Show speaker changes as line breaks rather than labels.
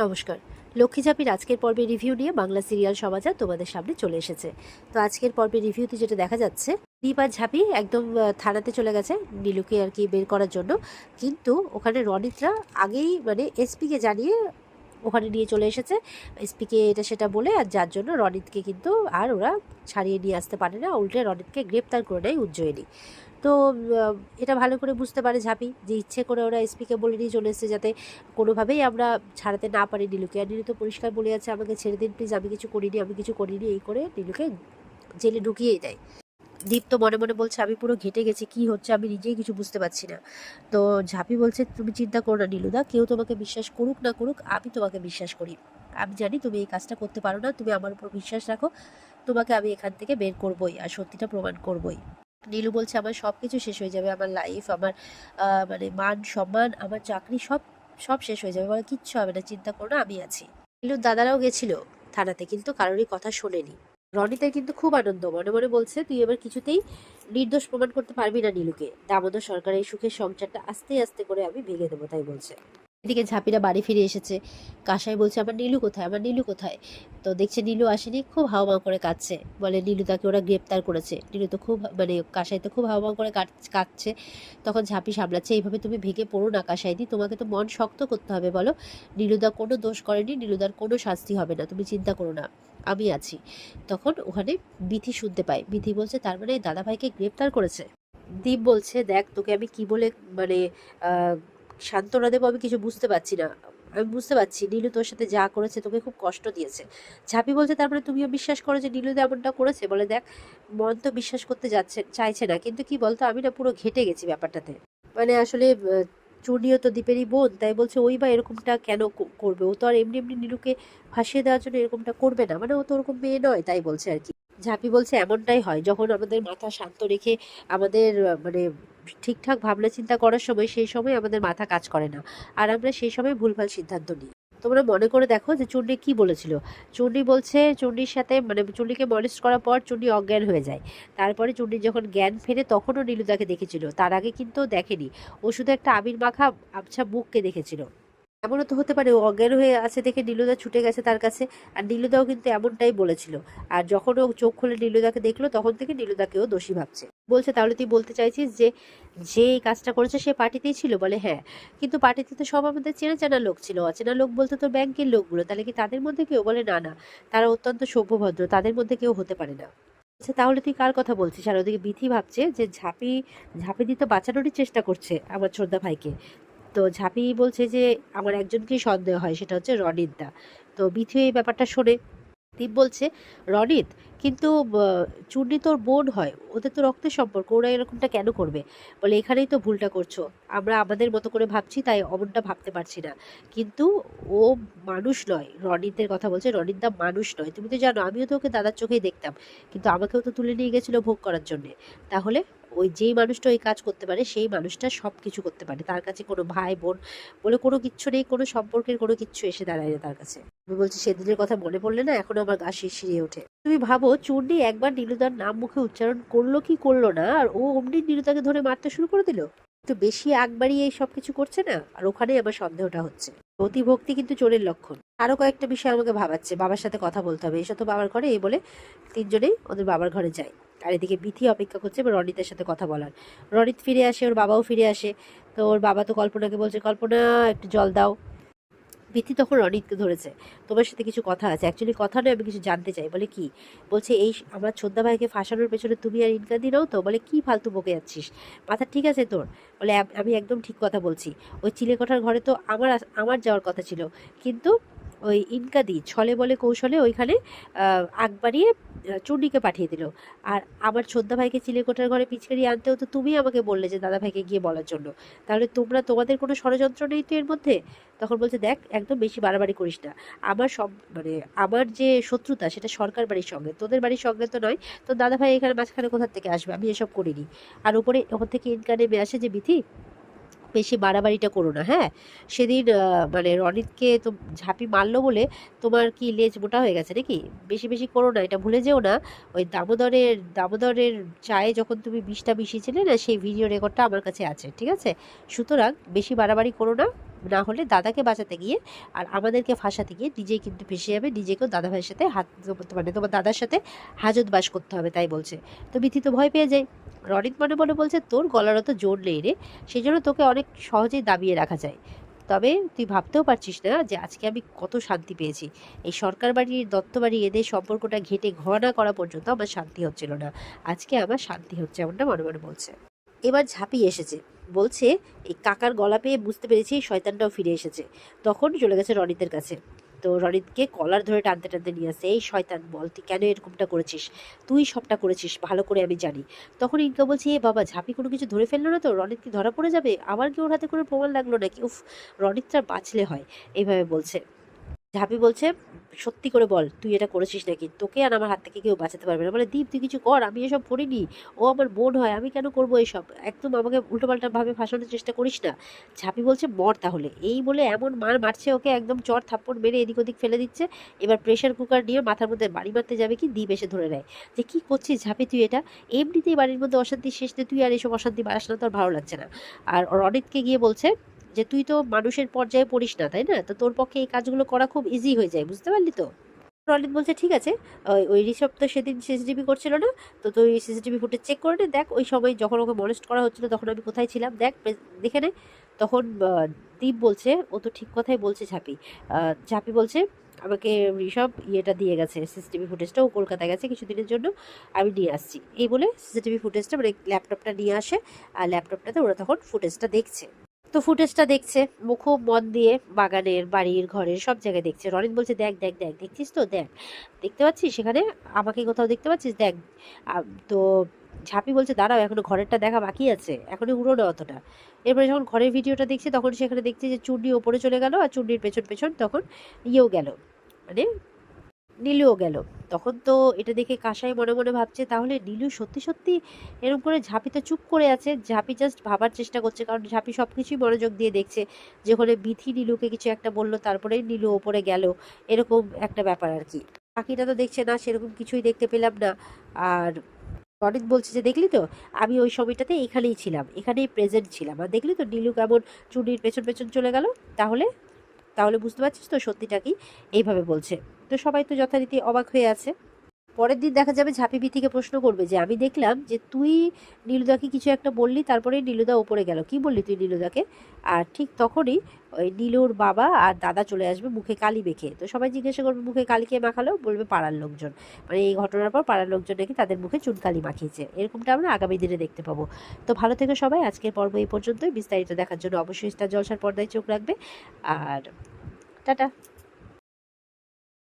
নমস্কার। লক্ষ্মী ঝাঁপির আজকের পর্বে রিভিউ নিয়ে বাংলা সিরিয়াল সমাচার তোমাদের সামনে চলে এসেছে। তো আজকের পর্বে রিভিউতে যেটা দেখা যাচ্ছে, দীপ আর ঝাঁপি একদম থানাতে চলে গেছে নীলুকে আর কি বের করার জন্য। কিন্তু ওখানে রনিতরা আগেই এসপিকে জানিয়ে ওখানে নিয়ে চলে এসেছে। এসপিকে এটা সেটা বলে, আর যার জন্য রনিতকে কিন্তু আর ওরা ছাড়িয়ে নিয়ে আসতে পারে না, উল্টে রনিতকে গ্রেপ্তার করে নেয় উজ্জয়িনী। তো এটা ভালো করে বুঝতে পারে ঝাঁপি যে ইচ্ছে করে ওরা এসপিকে বলে নিয়ে চলে এসেছে যাতে কোনোভাবেই আমরা ছাড়াতে না পারি নীলুকে। আর নীলু তো পরিষ্কার বলে যাচ্ছে, আমাকে ছেড়ে দিন প্লিজ, আমি কিছু করিনি, এই করে নীলুকে জেলে ঢুকিয়েই দেয়। দীপ তো মনে মনে বলছে আমি পুরো ঘেটে গেছি, কি হচ্ছে আমি নিজেই কিছু বুঝতে পারছি না। তো ঝাঁপি বলছে তুমি চিন্তা করো না নীলুদা, কেউ তোমাকে বিশ্বাস করুক না করুক, আমি তোমাকে বিশ্বাস করি। আমি জানি তুমি এই কাজটা করতে পারো না, তুমি আমার উপর বিশ্বাস রাখো, তোমাকে আমি এখান থেকে বের করবই আর সত্যিটা প্রমাণ করবই। নীলু বলছে আমার সব কিছু শেষ হয়ে যাবে, আমার লাইফ, আমার মান সম্মান, আমার চাকরি, সব সব শেষ হয়ে যাবে, আমার কিচ্ছু হবে না, চিন্তা করো না, আমি আছি। নীলুর দাদারাও গেছিল থানাতে, কিন্তু কারোরই কথা শোনেনি। রনিতের কিন্তু খুব আনন্দ, মনে মনে বলছে তুই এবার কিছুতেই নির্দোষ প্রমাণ করতে পারবি না নীলুকে, দামোদর সরকারের সুখের সংসারটা আস্তে আস্তে করে আমি ভেঙে দেবো, তাই বলছে। এদিকে ঝাঁপিরা বাড়ি ফিরে এসেছে। কাসাই বলছে আমার নীলু কোথায়, আমার নীলু কোথায়। তো দেখছে নীলু আসেনি, খুব হাওমাও করে কাঁদছে, বলে নীলু তাকে ওরা গ্রেপ্তার করেছে। নীলু তো খুব কাসাই তো খুব হাওমাও করে কাঁদছে। তখন ঝাঁপি সামলাচ্ছে, এইভাবে তুমি ভেঙে পড়ো না কাসাইদি, তোমাকে তো মন শক্ত করতে হবে, বলো নীলুদা কোনো দোষ করেনি, নীলুদার কোনো শাস্তি হবে না, তুমি চিন্তা করো না, আমি আছি। তখন ওখানে বিথি শুনতে পায়, বিথি বলছে তার মানে দাদাভাইকে গ্রেপ্তার করেছে। দীপ বলছে দেখ তোকে আমি কি বলে সান্ত্বনা দেবো, আমি কিছু বুঝতে পারছি না। আমি বুঝতে পারছি নীলু তোর সাথে যা করেছে তোকে খুব কষ্ট দিয়েছে। ঝাঁপি বলছে তারপরে তুমিও বিশ্বাস করো যে নীলু এমনটা করেছে, বলে দেখ মন তো বিশ্বাস করতে চাইছে না, কিন্তু কি বলতো আমি না পুরো ঘেটে গেছি ব্যাপারটাতে। আসলে চূর্ণিও তো দীপেরই বোন, তাই বলছে ওই বা এরকমটা কেন করবে, ও তো আর এমনি এমনি নীলুকে ফাঁসিয়ে দেওয়ার জন্য এরকমটা করবে না, ও তো ওরকম মেয়ে নয়, তাই বলছে আর কি। ঝাঁপি বলছে এমনটাই হয় যখন আমাদের মাথা শান্ত রেখে আমাদের ঠিকঠাক ভাবনা চিন্তা করার সময়, সেই সময় আমাদের মাথা কাজ করে না, আর আমরা সেই সময় ভুলভাল সিদ্ধান্ত নিই। তোমরা মনে করে দেখো যে চুন্নি কি বলেছিল। চুন্নি বলছে চুন্নির সাথে চুন্নিকে মলেস্ট করার পর চুন্নি অজ্ঞান হয়ে যায়। তারপরে চুন্নি যখন জ্ঞান ফেরে তখনও নীলুদাকে দেখেছিল, তার আগে কিন্তু দেখেনি, ও শুধু একটা আবির মাখা আবছা মুখকে দেখেছিল। এমনও তো হতে পারে ও অজ্ঞান হয়ে আছে দেখে নীলুদা ছুটে গেছে তার কাছে, আর নীলুদাও কিন্তু এমনটাই বলেছিল। আর যখন ও চোখ খুলে নীলুদাকে দেখলো তখন থেকে নীলুদাকেও দোষী ভাবছে। বলছে তাহলে তুই বলতে চাইছিস যে যে এই কাজটা করেছে সে পার্টিতেই ছিল, বলে হ্যাঁ, কিন্তু পার্টিতে তো সব আমাদের চেনা চেনা লোক ছিল, অচেনা লোক বলতে তোর ব্যাংকের লোকগুলো, তাহলে কি তাদের মধ্যে কেউ, বলে না না, তারা অত্যন্ত সভ্যভদ্র, তাদের মধ্যে কেউ হতে পারে না। আচ্ছা তাহলে তুই কার কথা বলছিস? আর ওদিকে বিথি ভাবছে যে ঝাঁপি ঝাঁপি দিয়ে তো বাঁচানোরই চেষ্টা করছে আমার ছোটদা ভাইকে। তো ঝাঁপি বলছে যে আমার একজনকেই সন্দেহ হয়, সেটা হচ্ছে রনিত দা। তো বিথি এই ব্যাপারটা শোনে। দীপ বলছে রনিত, কিন্তু চূর্ণি তোর বোন হয়, ওদের তো রক্তের সম্পর্ক, ওরা এরকমটা কেন করবে? বলে এখানেই তো ভুলটা করছো, আমরা আমাদের মতো করে ভাবছি তাই অমনটা ভাবতে পারছি না, কিন্তু ও মানুষ নয়। রনিতের কথা বলছে, রনিত দা মানুষ নয়, তুমি তো জানো আমিও তো ওকে দাদার চোখেই দেখতাম, কিন্তু আমাকেও তো তুলে নিয়ে গেছিলো ভোগ করার জন্যে। তাহলে ওই যেই মানুষটা ওই কাজ করতে পারে সেই মানুষটা সব কিছু করতে পারে, তার কাছে কোনো ভাই বোন বলে কোনো কিচ্ছু নেই, কোনো সম্পর্কের কোনো কিচ্ছু এসে দাঁড়ায় না তার কাছে। আমি বলছি সেদিনের কথা মনে পড়লে না এখনো আমার গা শিরশিরিয়ে ওঠে। তুমি ভাবো চূর্ণি একবার নীলুদার নাম মুখে উচ্চারণ করলো কি করলো না, আর ও অমনি নীলুদাকে ধরে মারতে শুরু করে দিল। একটু বেশি আগ বাড়িয়ে এই সব কিছু করছে না, আর ওখানেই আমার সন্দেহটা হচ্ছে। অতিভক্তি কিন্তু চোরের লক্ষণ। আরো কয়েকটা বিষয় আমাকে ভাবাচ্ছে, বাবার সাথে কথা বলতে হবে, এসব তো বাবার ঘরে, এই বলে তিনজনেই ওদের বাবার ঘরে যায়। আর এদিকে বিথি অপেক্ষা করছে এবার রনিতের সাথে কথা বলার। রনিত ফিরে আসে, ওর বাবাও ফিরে আসে। তো ওর বাবা তো কল্পনাকে বলছে কল্পনা একটু জল দাও। বিথি তখন রনিতকে ধরেছে, তোমার সাথে কিছু কথা আছে, অ্যাকচুয়ালি কথা নয়, আমি কিছু জানতে চাই। বলে কি? বলছে এই আমার ছোদ্দা ভাইকে ফাঁসানোর পেছনে তুমি আর ইনকাদি নাও তো? বলে কি ফালতু বকে যাচ্ছিস, মাথা ঠিক আছে তোর? বলে আমি একদম ঠিক কথা বলছি, ওই চিলেকোঠার ঘরে তো আমার আমার যাওয়ার কথা ছিল, কিন্তু ওই ইনকাদি ছলে বলে কৌশলে ওইখানে আগ বাড়িয়ে চূর্ণিকে পাঠিয়ে দিল। আর আমার ছোদ্দা ভাইকে চিলেকোঠার ঘরে পিচকারি আনতেও তো তুমি আমাকে বললে যে দাদা ভাইকে গিয়ে বলার জন্য, তাহলে তোমাদের কোনো ষড়যন্ত্র নেই তো এর মধ্যে? তখন বলছে দেখ একদম বেশি বাড়াবাড়ি করিস না, আমার সব আমার যে শত্রুতা সেটা সরকার বাড়ির সঙ্গে, তোদের বাড়ির সঙ্গে তো নয়। তো দাদা ভাই এখানে মাঝখানে কোথা থেকে আসবে, আমি এসব করিনি। আর উপরে ওখান থেকে ইনকাম নেমে আসে যে বিথি বেশি বাড়াবাড়িটা করো না, হ্যাঁ? সেদিন রনিতকে তো ঝাঁপি মারলো বলে তোমার কি লেজ মোটা হয়ে গেছে নাকি? বেশি বেশি করো না, এটা ভুলে যেও না। ওই দামোদরের চায়ে যখন তুমি বিষটা মিশিয়েছিলে না, সেই ভিডিও রেকর্ডটা আমার কাছে আছে, ঠিক আছে? সুতরাং বেশি বাড়াবাড়ি করো না, না হলে দাদাকে বাঁচাতে গিয়ে আর আমাদেরকে ফাঁসাতে গিয়ে নিজেই কিন্তু ফেসে যাবে, নিজেকেও দাদা ভাইয়ের সাথে মানে তোমার দাদার সাথে হাজত বাস করতে হবে তাই বলছে। তো বিথি তো ভয় পেয়ে যায়। রনিত মনে মনে বলছে তোর গলার তো জোর নেই রে, সেই জন্য তোকে অনেক সহজেই দাবিয়ে রাখা যায়। তবে তুই ভাবতেও পারছিস না যে আজকে আমি কত শান্তি পেয়েছি। এই সরকার বাড়ির দত্ত বাড়ি এদের সম্পর্কটা ঘেটে ঘর না করা পর্যন্ত আমার শান্তি হচ্ছিল না, আজকে আমার শান্তি হচ্ছে, এমনটা মনে মনে বলছে। এবার ঝাঁপি এসেছে, বলছে এই কাকার গলা পেয়ে বুঝতে পেরেছি শয়তানটাও ফিরে এসেছে। তখন চলে গেছে রনিতের কাছে। তো রনিতকে কলার ধরে টানতে টানতে নিয়ে আসে, এই শয়তান বল তুই কেন এরকমটা করেছিস, তুই সবটা করেছিস ভালো করে আমি জানি। তখন ইনকা বলছে এ বাবা ঝাঁপি কোনো কিছু ধরে ফেললো না তো, রনিত কি ধরা পড়ে যাবে, আবার কি ওর হাতে কোনো প্রমাণ লাগলো নাকি, উফ রনিতটা বাঁচলে হয়, এইভাবে বলছে। ঝাঁপি বলছে সত্যি করে বল তুই এটা করেছিস নাকি, তোকে আর আমার হাত থেকে কেউ বাঁচাতে পারবে না। বলে দীপ তুই কিছু কর, আমি এসব করিনি, ও আমার বোন হয়, আমি কেন করবো এসব, একদম আমাকে উল্টোপাল্টা ভাবে ফাঁসানোর চেষ্টা করিস না। ঝাঁপি বলছে মর তাহলে, এই বলে এমন মারছে ওকে, একদম চর থাপ্পড় মেরে এদিক ওদিক ফেলে দিচ্ছে। এবার প্রেশার কুকার নিয়ে মাথার মধ্যে বাড়ি মারতে যাবে কি দীপ এসে ধরে নেয়, যে কি করছিস ঝাঁপি তুই এটা, এমনিতেই বাড়ির মধ্যে অশান্তি শেষ নেই, তুই আর এসব অশান্তি বাড়াস না, তোর ভালো লাগছে না। আর রনিতকে গিয়ে বলছে যে তুই তো মানুষের পর্যায়ে পড়িস না তাই না, তো তোর পক্ষে এই কাজগুলো করা খুব ইজি হয়ে যায়, বুঝতে পারলি তো। রনিত বলছে ঠিক আছে, ওই ওই ঋষভ তো সেদিন সিসিটিভি করছিল না, তো তুই সিসিটিভি ফুটেজ চেক করে নে, দেখ ওই সময় যখন ওকে মলেস্ট করা হচ্ছিল তখন আমি কোথায় ছিলাম, দেখ দেখে নে। তখন দীপ বলছে ও তো ঠিক কথাই বলছে ঝাঁপি। ঝাঁপি বলছে আমাকে ঋষভ ইয়েটা দিয়ে গেছে, সিসিটিভি ফুটেজটা, ও কলকাতায় গেছে কিছুদিনের জন্য, আমি নিয়ে আসছি, এই বলে সিসিটিভি ফুটেজটা মানে ল্যাপটপটা নিয়ে আসে। আর ল্যাপটপটাতে ওরা তখন ফুটেজটা দেখছে। তো ফুটেজটা দেখছে খুব মন দিয়ে, বাগানের বাড়ির ঘরের সব জায়গায় দেখছে। রনিত বলছে দেখ দেখ দেখ দেখছিস তো, দেখ দেখতে পাচ্ছিস সেখানে আমাকে কোথাও দেখতে পাচ্ছিস, দেখ। তো ঝাঁপি বলছে দাঁড়াও এখনো ঘরেরটা দেখা বাকি আছে, এখনো উড়ো না অতটা। এরপরে যখন ঘরের ভিডিওটা দেখছি তখন সেখানে দেখছি যে চুন্ডি ওপরে চলে গেল, আর চুন্ডির পেছন পেছন তখন ইয়েও গেল, মানে নীলুও গেল। তখন তো এটা দেখে কাঁসাই মনে মনে ভাবছে তাহলে নীলু সত্যি সত্যি এরকম করে, ঝাঁপি তো চুপ করে আছে, ঝাঁপি জাস্ট ভাবার চেষ্টা করছে, কারণ ঝাঁপি সব কিছুই মনোযোগ দিয়ে দেখছে, যেখানে বিথি নীলুকে কিছু একটা বললো তারপরেই নীলু ওপরে গেল, এরকম একটা ব্যাপার আর কি। বাকিটা তো দেখছে না, সেরকম কিছুই দেখতে পেলাম না। আর রনিত বলছে যে দেখলি তো আমি ওই সময়টাতে এখানেই ছিলাম, এখানেই প্রেজেন্ট ছিলাম, আর দেখলি তো নীলু কেমন চুনির পেছন পেছন চলে গেল, তাহলে তাহলে বুঝতে পারছিস তো সত্যিটা কি, এইভাবে বলছে। তো সবাই তো যথারীতি অবাক হয়ে আছে। পরের দিন দেখা যাবে ঝাঁপি বিথিকে প্রশ্ন করবে যে আমি দেখলাম যে তুই নীলুদাকে কিছু একটা বললি, তারপরে নীলুদা ওপরে গেল, কি বললি তুই নীলুদাকে। আর ঠিক তখনই ওই নীলুর বাবা আর দাদা চলে আসবে মুখে কালি মেখে। তো সবাই জিজ্ঞাসা করবে মুখে কালি কে মাখালো, বলবে পাড়ার লোকজন, মানে এই ঘটনার পর পাড়ার লোকজন নাকি তাদের মুখে চুনকালি মাখিয়েছে, এরকমটা আমরা আগামী দিনে দেখতে পাবো। তো ভালো থেকো সবাই, আজকের পর্ব এই পর্যন্তই। বিস্তারিত দেখার জন্য অবশ্যই স্টার জলসার পর্দায় চোখ রাখবে। আর টাটা।